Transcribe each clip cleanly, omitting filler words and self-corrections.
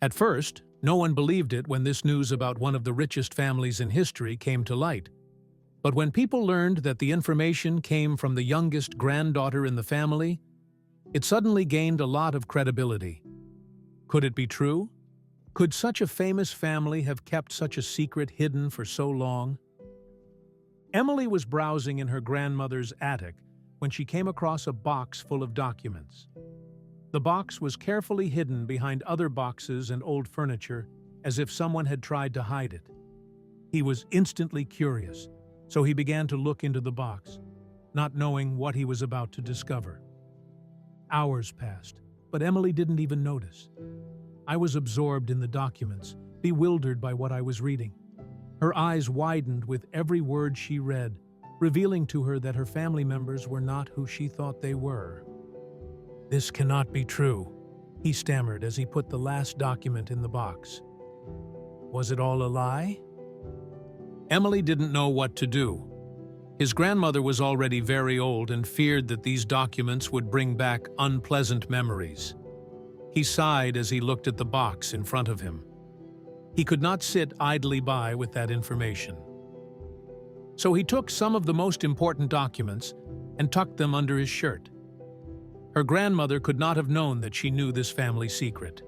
At first, no one believed it when this news about one of the richest families in history came to light. But when people learned that the information came from the youngest granddaughter in the family, it suddenly gained a lot of credibility. Could it be true? Could such a famous family have kept such a secret hidden for so long? Emily was browsing in her grandmother's attic when she came across a box full of documents. The box was carefully hidden behind other boxes and old furniture, as if someone had tried to hide it. He was instantly curious, so he began to look into the box, not knowing what he was about to discover. Hours passed, but Emily didn't even notice. I was absorbed in the documents, bewildered by what I was reading. Her eyes widened with every word she read, revealing to her that her family members were not who she thought they were. "This cannot be true," he stammered as he put the last document in the box. Was it all a lie? Emily didn't know what to do. His grandmother was already very old and feared that these documents would bring back unpleasant memories. He sighed as he looked at the box in front of him. He could not sit idly by with that information. So he took some of the most important documents and tucked them under his shirt. Her grandmother could not have known that she knew this family secret.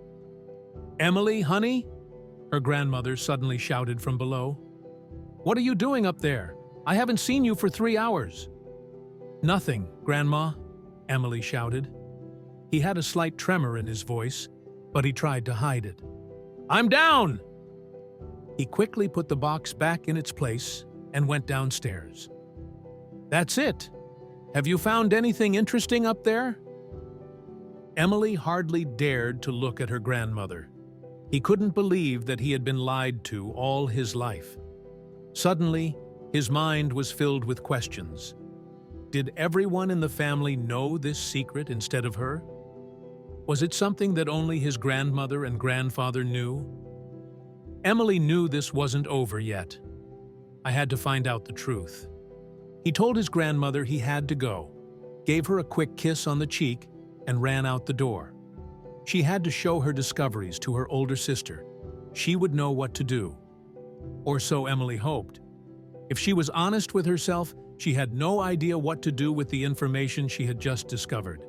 "Emily, honey?" her grandmother suddenly shouted from below. "What are you doing up there? I haven't seen you for 3 hours." "Nothing, Grandma," Emily shouted. He had a slight tremor in his voice, but he tried to hide it. "I'm down!" He quickly put the box back in its place and went downstairs. "That's it. Have you found anything interesting up there?" Emily hardly dared to look at her grandmother. He couldn't believe that he had been lied to all his life. Suddenly, his mind was filled with questions. Did everyone in the family know this secret instead of her? Was it something that only his grandmother and grandfather knew? Emily knew this wasn't over yet. I had to find out the truth. He told his grandmother he had to go, gave her a quick kiss on the cheek, and ran out the door. She had to show her discoveries to her older sister. She would know what to do. Or so Emily hoped. If she was honest with herself, she had no idea what to do with the information she had just discovered.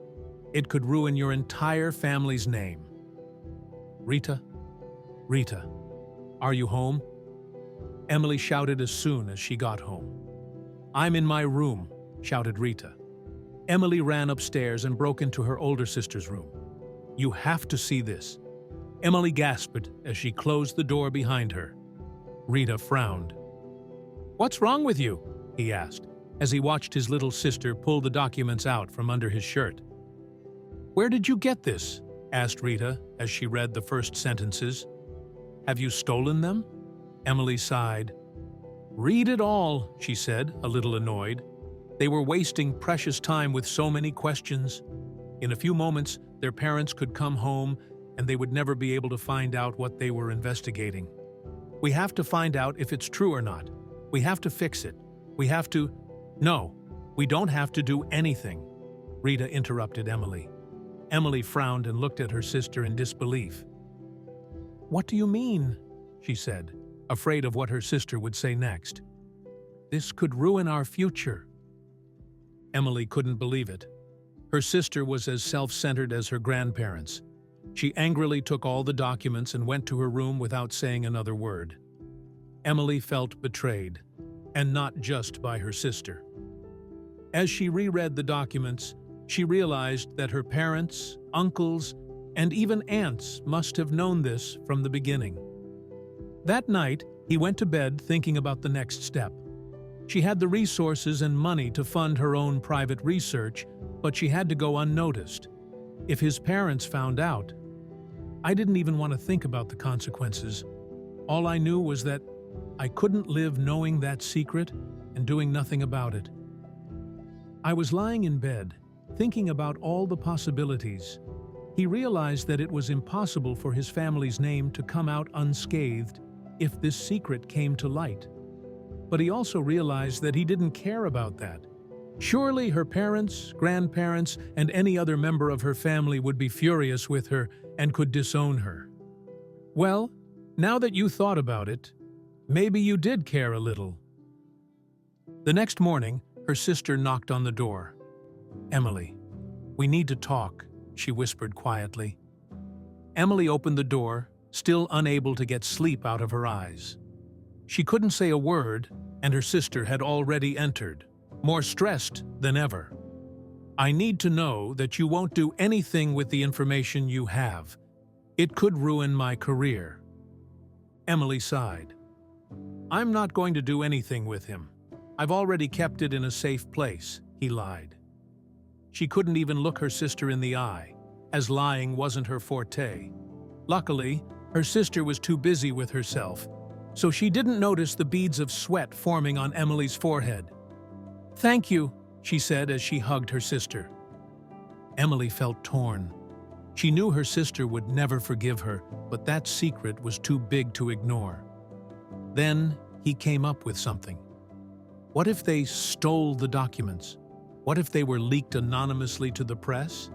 It could ruin your entire family's name. "Rita? Rita, are you home?" Emily shouted as soon as she got home. "I'm in my room," shouted Rita. Emily ran upstairs and broke into her older sister's room. "You have to see this." Emily gasped as she closed the door behind her. Rita frowned. "What's wrong with you?" he asked, as he watched his little sister pull the documents out from under his shirt. "Where did you get this?" asked Rita as she read the first sentences. "Have you stolen them?" Emily sighed. "Read it all," she said, a little annoyed. They were wasting precious time with so many questions. In a few moments, their parents could come home and they would never be able to find out what they were investigating. "We have to find out if it's true or not. We have to fix it. We have to—" "No, we don't have to do anything," Rita interrupted Emily. Emily frowned and looked at her sister in disbelief. "What do you mean?" she said, afraid of what her sister would say next. "This could ruin our future." Emily couldn't believe it. Her sister was as self-centered as her grandparents. She angrily took all the documents and went to her room without saying another word. Emily felt betrayed, and not just by her sister. As she reread the documents, she realized that her parents, uncles, and even aunts must have known this from the beginning. That night, he went to bed thinking about the next step. She had the resources and money to fund her own private research, but she had to go unnoticed. If his parents found out, I didn't even want to think about the consequences. All I knew was that I couldn't live knowing that secret and doing nothing about it. I was lying in bed, thinking about all the possibilities. He realized that it was impossible for his family's name to come out unscathed if this secret came to light. But he also realized that he didn't care about that. Surely her parents, grandparents, and any other member of her family would be furious with her and could disown her. Well, now that you thought about it, maybe you did care a little. The next morning, her sister knocked on the door. "Emily, we need to talk," she whispered quietly. Emily opened the door, still unable to get sleep out of her eyes. She couldn't say a word, and her sister had already entered, more stressed than ever. "I need to know that you won't do anything with the information you have. It could ruin my career." Emily sighed. "I'm not going to do anything with him. I've already kept it in a safe place," he lied. She couldn't even look her sister in the eye, as lying wasn't her forte. Luckily, her sister was too busy with herself, so she didn't notice the beads of sweat forming on Emily's forehead. "Thank you," she said as she hugged her sister. Emily felt torn. She knew her sister would never forgive her, but that secret was too big to ignore. Then he came up with something. What if they stole the documents? What if they were leaked anonymously to the press?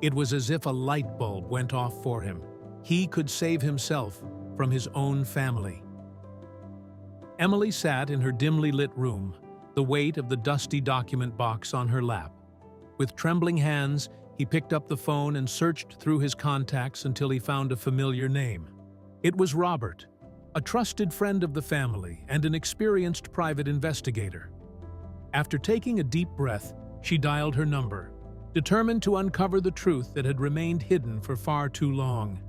It was as if a light bulb went off for him. He could save himself from his own family. Emily sat in her dimly lit room, the weight of the dusty document box on her lap. With trembling hands, he picked up the phone and searched through his contacts until he found a familiar name. It was Robert, a trusted friend of the family and an experienced private investigator. After taking a deep breath, she dialed her number, determined to uncover the truth that had remained hidden for far too long.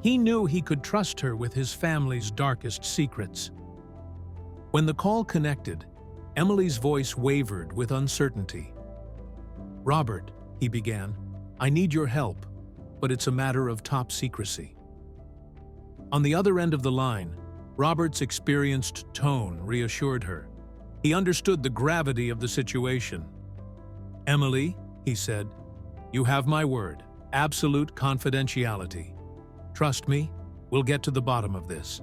He knew he could trust her with his family's darkest secrets. When the call connected, Emily's voice wavered with uncertainty. "Robert," he began, "I need your help, but it's a matter of top secrecy." On the other end of the line, Robert's experienced tone reassured her. He understood the gravity of the situation. "Emily," he said, "you have my word, absolute confidentiality. Trust me, we'll get to the bottom of this."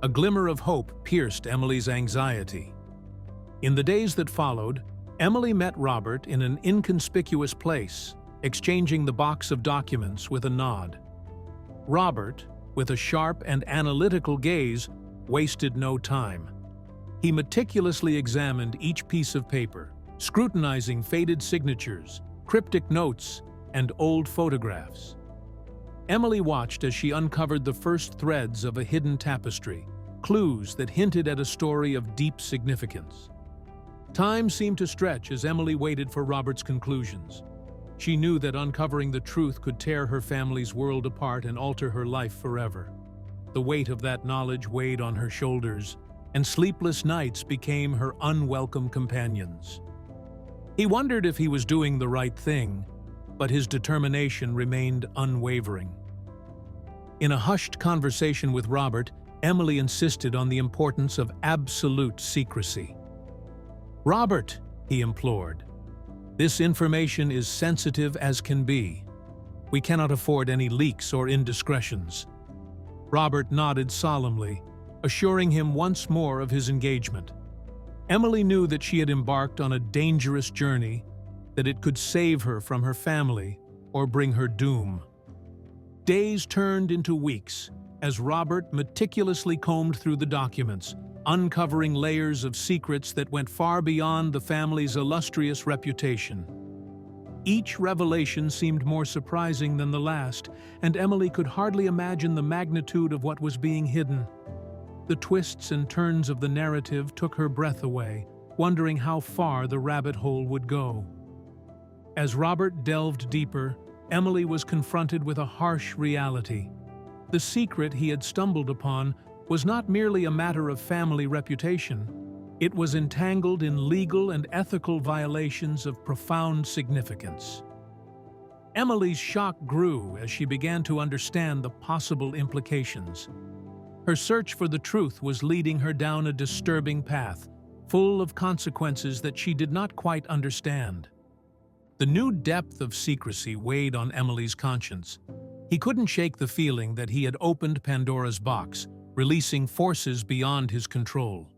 A glimmer of hope pierced Emily's anxiety. In the days that followed, Emily met Robert in an inconspicuous place, exchanging the box of documents with a nod. Robert, with a sharp and analytical gaze, wasted no time. He meticulously examined each piece of paper, scrutinizing faded signatures, cryptic notes, and old photographs. Emily watched as she uncovered the first threads of a hidden tapestry, clues that hinted at a story of deep significance. Time seemed to stretch as Emily waited for Robert's conclusions. She knew that uncovering the truth could tear her family's world apart and alter her life forever. The weight of that knowledge weighed on her shoulders, and sleepless nights became her unwelcome companions. He wondered if he was doing the right thing, but his determination remained unwavering. In a hushed conversation with Robert, Emily insisted on the importance of absolute secrecy. "Robert," he implored, "this information is sensitive as can be. We cannot afford any leaks or indiscretions." Robert nodded solemnly, assuring him once more of his engagement. Emily knew that she had embarked on a dangerous journey, that it could save her from her family or bring her doom. Days turned into weeks as Robert meticulously combed through the documents, uncovering layers of secrets that went far beyond the family's illustrious reputation. Each revelation seemed more surprising than the last, and Emily could hardly imagine the magnitude of what was being hidden. The twists and turns of the narrative took her breath away, wondering how far the rabbit hole would go. As Robert delved deeper, Emily was confronted with a harsh reality. The secret he had stumbled upon was not merely a matter of family reputation. It was entangled in legal and ethical violations of profound significance. Emily's shock grew as she began to understand the possible implications. Her search for the truth was leading her down a disturbing path, full of consequences that she did not quite understand. The new depth of secrecy weighed on Emily's conscience. He couldn't shake the feeling that he had opened Pandora's box, releasing forces beyond his control.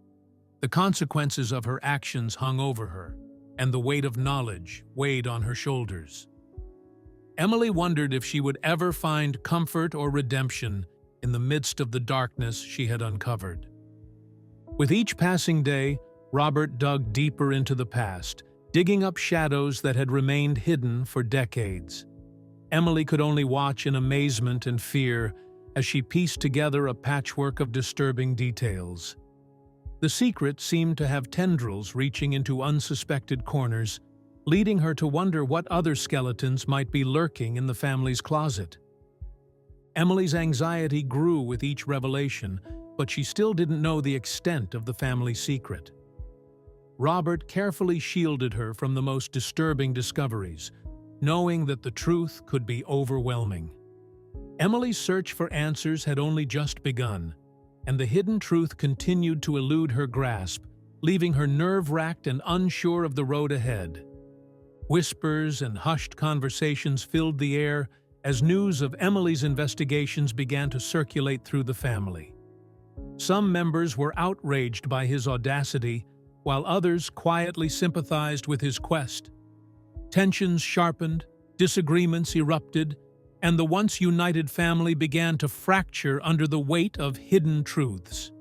The consequences of her actions hung over her, and the weight of knowledge weighed on her shoulders. Emily wondered if she would ever find comfort or redemption in the midst of the darkness she had uncovered. With each passing day, Robert dug deeper into the past, digging up shadows that had remained hidden for decades. Emily could only watch in amazement and fear as she pieced together a patchwork of disturbing details. The secret seemed to have tendrils reaching into unsuspected corners, leading her to wonder what other skeletons might be lurking in the family's closet. Emily's anxiety grew with each revelation, but she still didn't know the extent of the family secret. Robert carefully shielded her from the most disturbing discoveries, knowing that the truth could be overwhelming. Emily's search for answers had only just begun, and the hidden truth continued to elude her grasp, leaving her nerve-wracked and unsure of the road ahead. Whispers and hushed conversations filled the air as news of Emily's investigations began to circulate through the family. Some members were outraged by his audacity, while others quietly sympathized with his quest. Tensions sharpened, disagreements erupted, and the once united family began to fracture under the weight of hidden truths.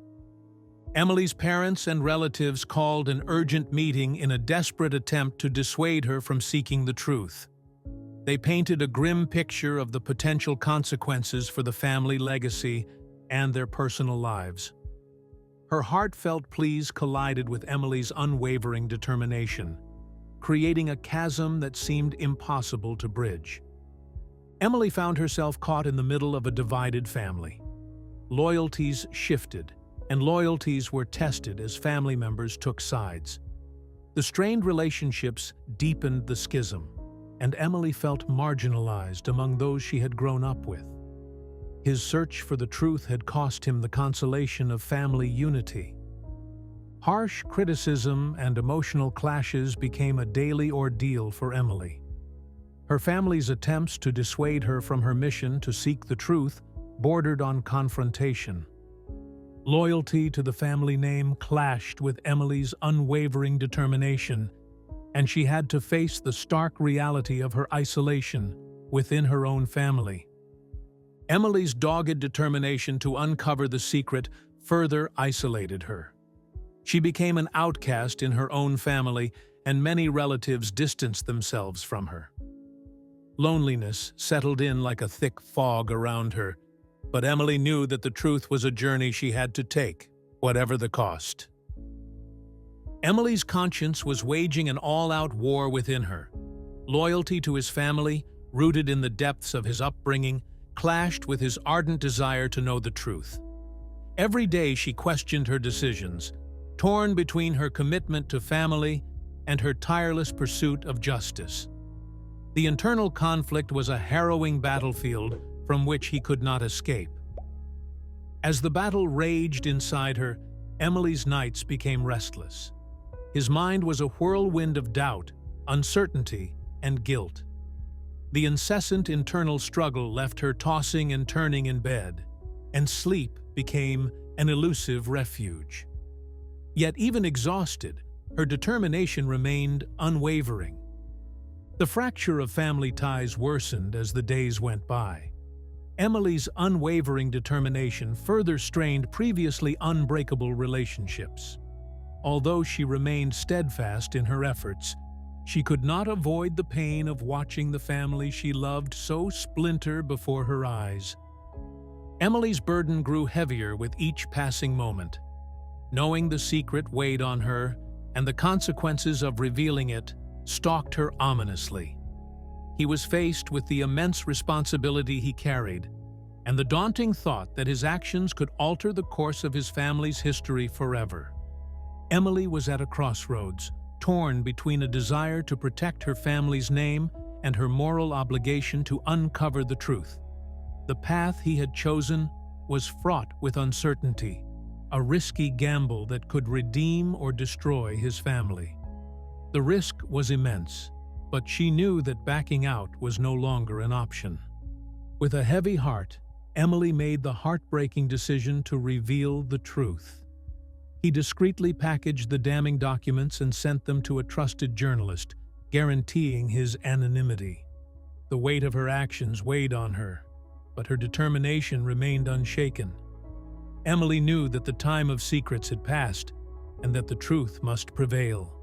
Emily's parents and relatives called an urgent meeting in a desperate attempt to dissuade her from seeking the truth. They painted a grim picture of the potential consequences for the family legacy and their personal lives. Her heartfelt pleas collided with Emily's unwavering determination, creating a chasm that seemed impossible to bridge. Emily found herself caught in the middle of a divided family. Loyalties shifted, and loyalties were tested as family members took sides. The strained relationships deepened the schism, and Emily felt marginalized among those she had grown up with. His search for the truth had cost him the consolation of family unity. Harsh criticism and emotional clashes became a daily ordeal for Emily. Her family's attempts to dissuade her from her mission to seek the truth bordered on confrontation. Loyalty to the family name clashed with Emily's unwavering determination, and she had to face the stark reality of her isolation within her own family. Emily's dogged determination to uncover the secret further isolated her. She became an outcast in her own family, and many relatives distanced themselves from her. Loneliness settled in like a thick fog around her, but Emily knew that the truth was a journey she had to take, whatever the cost. Emily's conscience was waging an all-out war within her. Loyalty to his family, rooted in the depths of his upbringing, clashed with his ardent desire to know the truth. Every day she questioned her decisions, torn between her commitment to family and her tireless pursuit of justice. The internal conflict was a harrowing battlefield from which he could not escape. As the battle raged inside her, Emily's nights became restless. His mind was a whirlwind of doubt, uncertainty, and guilt. The incessant internal struggle left her tossing and turning in bed, and sleep became an elusive refuge. Yet even exhausted, her determination remained unwavering. The fracture of family ties worsened as the days went by. Emily's unwavering determination further strained previously unbreakable relationships. Although she remained steadfast in her efforts, she could not avoid the pain of watching the family she loved so splinter before her eyes. Emily's burden grew heavier with each passing moment. Knowing the secret weighed on her, and the consequences of revealing it stalked her ominously. He was faced with the immense responsibility he carried, and the daunting thought that his actions could alter the course of his family's history forever. Emily was at a crossroads, torn between a desire to protect her family's name and her moral obligation to uncover the truth. The path he had chosen was fraught with uncertainty, a risky gamble that could redeem or destroy his family. The risk was immense, but she knew that backing out was no longer an option. With a heavy heart, Emily made the heartbreaking decision to reveal the truth. He discreetly packaged the damning documents and sent them to a trusted journalist, guaranteeing his anonymity. The weight of her actions weighed on her, but her determination remained unshaken. Emily knew that the time of secrets had passed and that the truth must prevail.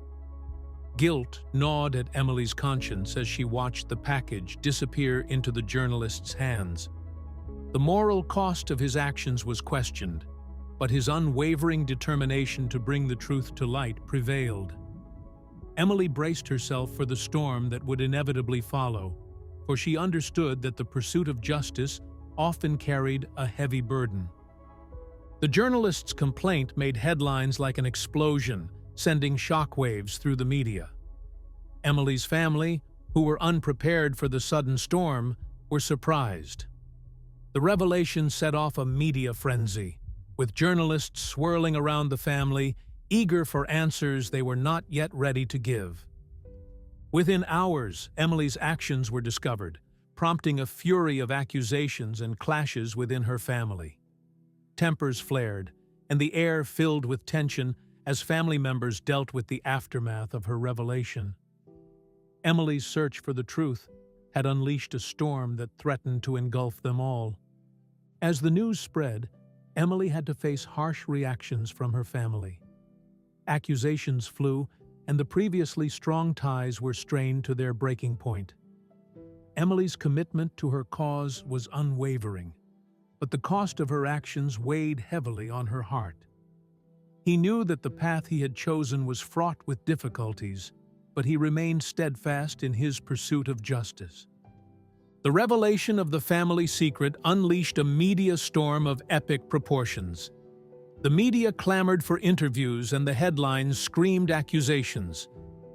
Guilt gnawed at Emily's conscience as she watched the package disappear into the journalist's hands. The moral cost of his actions was questioned, but his unwavering determination to bring the truth to light prevailed. Emily braced herself for the storm that would inevitably follow, for she understood that the pursuit of justice often carried a heavy burden. The journalist's complaint made headlines like an explosion, sending shockwaves through the media. Emily's family, who were unprepared for the sudden storm, were surprised. The revelation set off a media frenzy, with journalists swirling around the family, eager for answers they were not yet ready to give. Within hours, Emily's actions were discovered, prompting a fury of accusations and clashes within her family. Tempers flared, and the air filled with tension as family members dealt with the aftermath of her revelation. Emily's search for the truth had unleashed a storm that threatened to engulf them all. As the news spread, Emily had to face harsh reactions from her family. Accusations flew, and the previously strong ties were strained to their breaking point. Emily's commitment to her cause was unwavering, but the cost of her actions weighed heavily on her heart. He knew that the path he had chosen was fraught with difficulties, but he remained steadfast in his pursuit of justice. The revelation of the family secret unleashed a media storm of epic proportions. The media clamored for interviews and the headlines screamed accusations.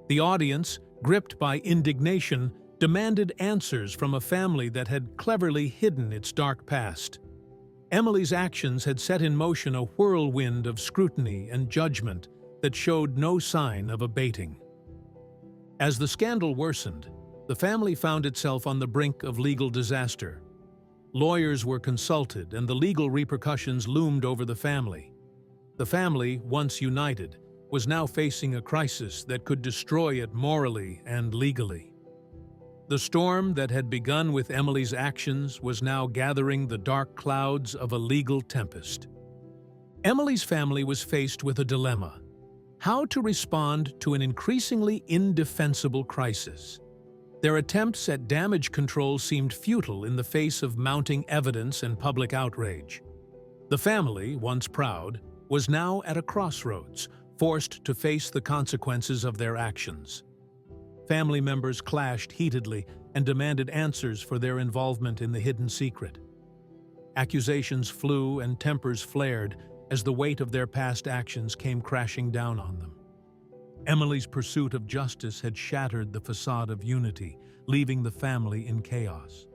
The audience, gripped by indignation, demanded answers from a family that had cleverly hidden its dark past. Emily's actions had set in motion a whirlwind of scrutiny and judgment that showed no sign of abating. As the scandal worsened, the family found itself on the brink of legal disaster. Lawyers were consulted, and the legal repercussions loomed over the family. The family, once united, was now facing a crisis that could destroy it morally and legally. The storm that had begun with Emily's actions was now gathering the dark clouds of a legal tempest. Emily's family was faced with a dilemma: how to respond to an increasingly indefensible crisis. Their attempts at damage control seemed futile in the face of mounting evidence and public outrage. The family, once proud, was now at a crossroads, forced to face the consequences of their actions. Family members clashed heatedly and demanded answers for their involvement in the hidden secret. Accusations flew and tempers flared as the weight of their past actions came crashing down on them. Emily's pursuit of justice had shattered the facade of unity, leaving the family in chaos.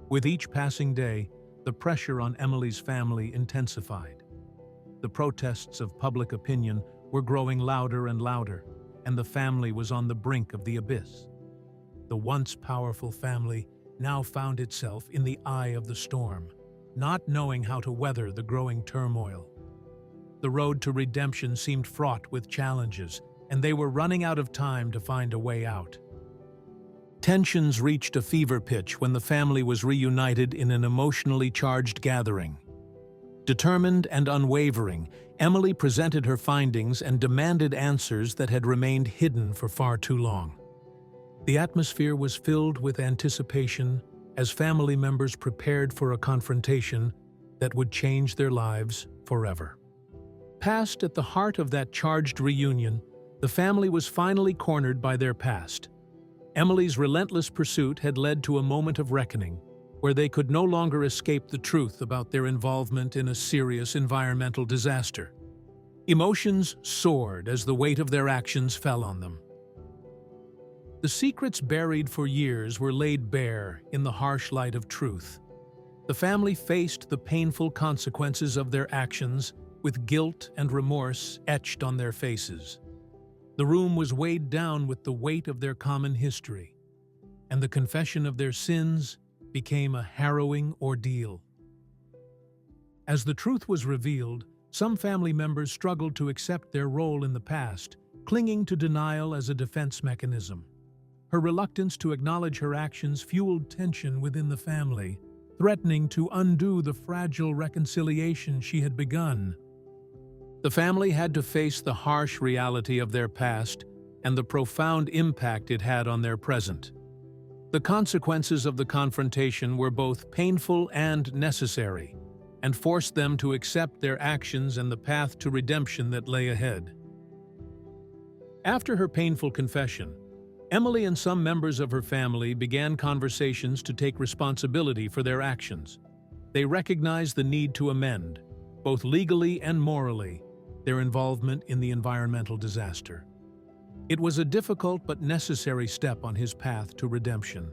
With each passing day, the pressure on Emily's family intensified. The protests of public opinion were growing louder and louder, and the family was on the brink of the abyss. The once powerful family now found itself in the eye of the storm, not knowing how to weather the growing turmoil. The road to redemption seemed fraught with challenges, and they were running out of time to find a way out. Tensions reached a fever pitch when the family was reunited in an emotionally charged gathering. Determined and unwavering, Emily presented her findings and demanded answers that had remained hidden for far too long. The atmosphere was filled with anticipation as family members prepared for a confrontation that would change their lives forever. Passed at the heart of that charged reunion, the family was finally cornered by their past. Emily's relentless pursuit had led to a moment of reckoning, where they could no longer escape the truth about their involvement in a serious environmental disaster. Emotions soared as the weight of their actions fell on them. The secrets buried for years were laid bare in the harsh light of truth. The family faced the painful consequences of their actions with guilt and remorse etched on their faces. The room was weighed down with the weight of their common history, and the confession of their sins became a harrowing ordeal. As the truth was revealed, some family members struggled to accept their role in the past, clinging to denial as a defense mechanism. Her reluctance to acknowledge her actions fueled tension within the family, threatening to undo the fragile reconciliation she had begun. The family had to face the harsh reality of their past and the profound impact it had on their present. The consequences of the confrontation were both painful and necessary, and forced them to accept their actions and the path to redemption that lay ahead. After her painful confession, Emily and some members of her family began conversations to take responsibility for their actions. They recognized the need to amend, both legally and morally, their involvement in the environmental disaster. It was a difficult but necessary step on his path to redemption.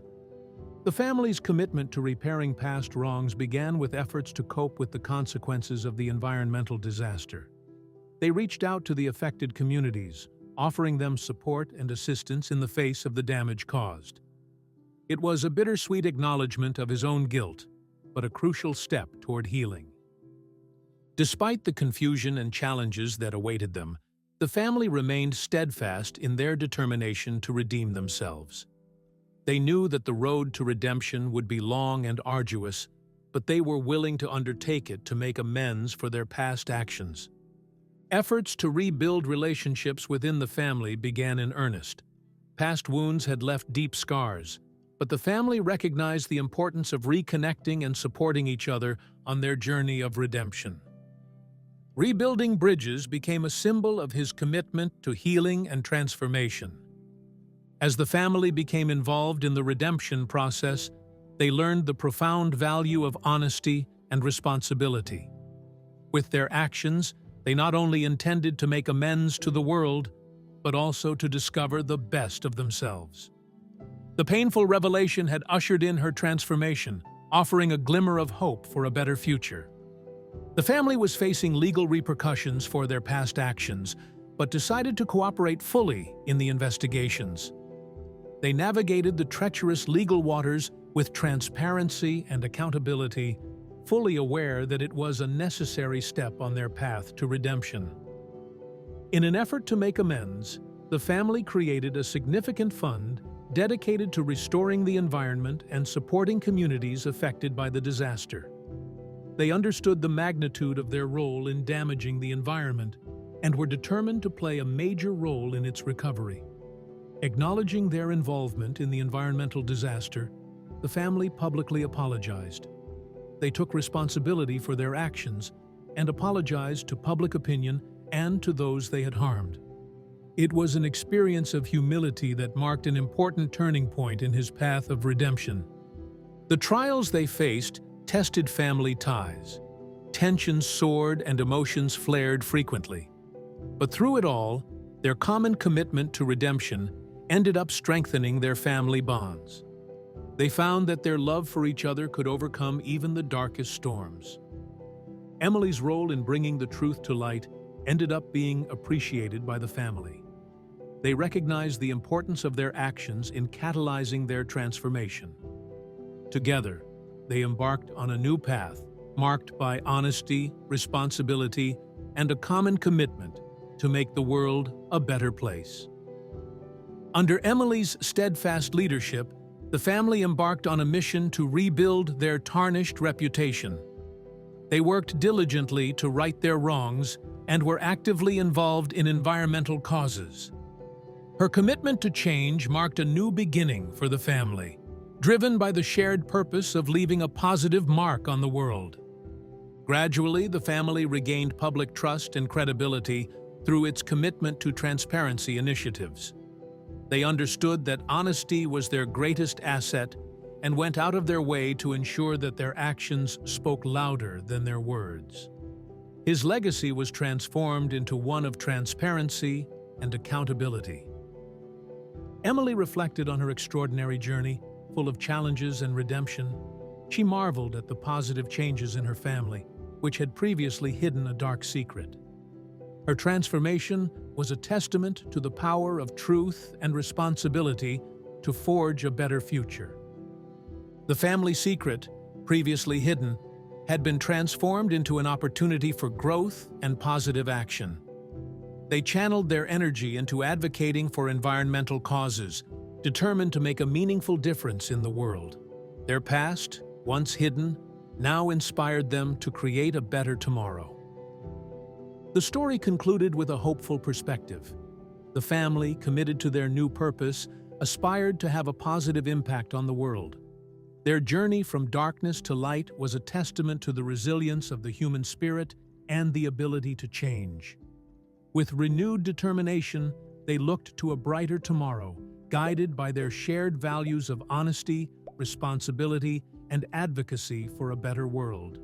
The family's commitment to repairing past wrongs began with efforts to cope with the consequences of the environmental disaster. They reached out to the affected communities, offering them support and assistance in the face of the damage caused. It was a bittersweet acknowledgement of his own guilt, but a crucial step toward healing. Despite the confusion and challenges that awaited them, the family remained steadfast in their determination to redeem themselves. They knew that the road to redemption would be long and arduous, but they were willing to undertake it to make amends for their past actions. Efforts to rebuild relationships within the family began in earnest. Past wounds had left deep scars, but the family recognized the importance of reconnecting and supporting each other on their journey of redemption. Rebuilding bridges became a symbol of his commitment to healing and transformation. As the family became involved in the redemption process, they learned the profound value of honesty and responsibility. With their actions, they not only intended to make amends to the world, but also to discover the best of themselves. The painful revelation had ushered in her transformation, offering a glimmer of hope for a better future. The family was facing legal repercussions for their past actions, but decided to cooperate fully in the investigations. They navigated the treacherous legal waters with transparency and accountability, fully aware that it was a necessary step on their path to redemption. In an effort to make amends, the family created a significant fund dedicated to restoring the environment and supporting communities affected by the disaster. They understood the magnitude of their role in damaging the environment and were determined to play a major role in its recovery. Acknowledging their involvement in the environmental disaster, the family publicly apologized. They took responsibility for their actions and apologized to public opinion and to those they had harmed. It was an experience of humility that marked an important turning point in his path of redemption. The trials they faced tested family ties. Tensions soared and emotions flared frequently. But through it all, their common commitment to redemption ended up strengthening their family bonds. They found that their love for each other could overcome even the darkest storms. Emily's role in bringing the truth to light ended up being appreciated by the family. They recognized the importance of their actions in catalyzing their transformation. Together, they embarked on a new path, marked by honesty, responsibility, and a common commitment to make the world a better place. Under Emily's steadfast leadership, the family embarked on a mission to rebuild their tarnished reputation. They worked diligently to right their wrongs and were actively involved in environmental causes. Her commitment to change marked a new beginning for the family, driven by the shared purpose of leaving a positive mark on the world. Gradually, the family regained public trust and credibility through its commitment to transparency initiatives. They understood that honesty was their greatest asset and went out of their way to ensure that their actions spoke louder than their words. His legacy was transformed into one of transparency and accountability. Emily reflected on her extraordinary journey, full of challenges and redemption. She marveled at the positive changes in her family, which had previously hidden a dark secret. Her transformation was a testament to the power of truth and responsibility to forge a better future. The family secret, previously hidden, had been transformed into an opportunity for growth and positive action. They channeled their energy into advocating for environmental causes, determined to make a meaningful difference in the world. Their past, once hidden, now inspired them to create a better tomorrow. The story concluded with a hopeful perspective. The family, committed to their new purpose, aspired to have a positive impact on the world. Their journey from darkness to light was a testament to the resilience of the human spirit and the ability to change. With renewed determination, they looked to a brighter tomorrow, guided by their shared values of honesty, responsibility, and advocacy for a better world.